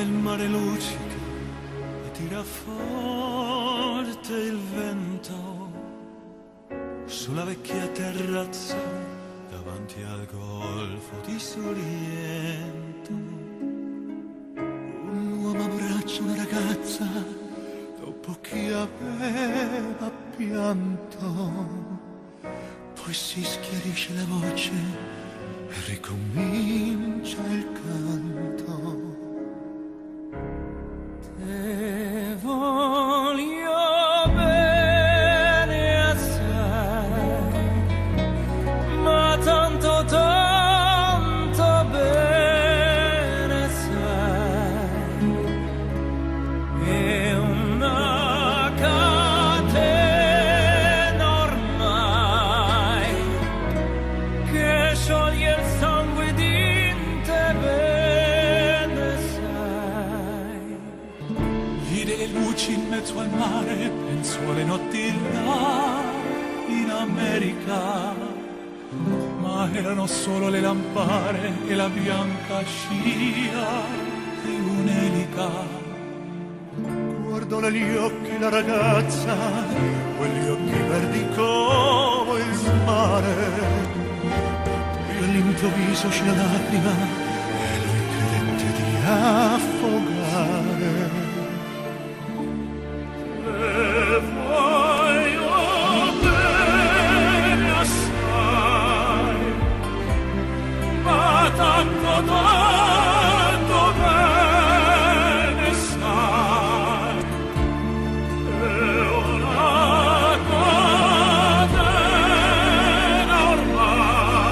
il mare luccica e tira forte il vento sulla vecchia terrazza davanti al golfo di Sorrento. Un uomo abbraccia una ragazza dopo che aveva pianto, poi si schiarisce la voce e ricomincia il canto. Te voglio bene assai, ma tanto tanto bene sai, è una catena ormai che scioglie il sangue di te, bene sai. Vide le luci in mezzo al mare, pensò alle notti là in America, ma erano solo le lampare e la bianca scia di un'elica. Guardò negli occhi la ragazza, quegli occhi verdi come il mare, e all'improvviso uscì la lacrima e lui credette di affogare. E voglio bene assai, ma tanto tanto bene sai, è una catena ormai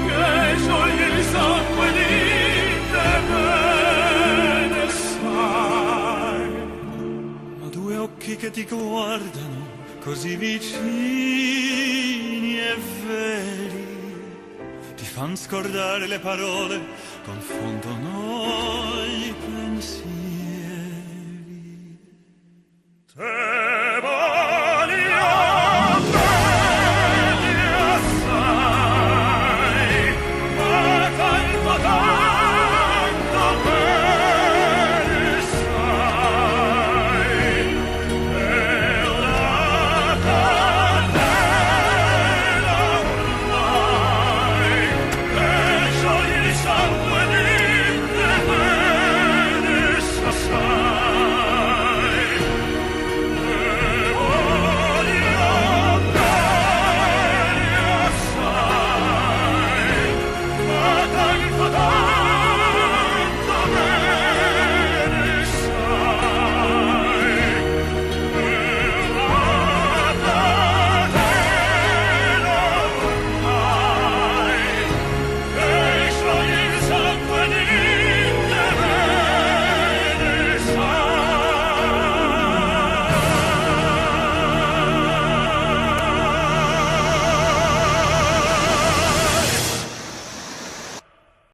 che scioglie il sangue di te, bene sai. Ma due occhi che ti guardano così vicini e veri ti fan scordare le parole, confondono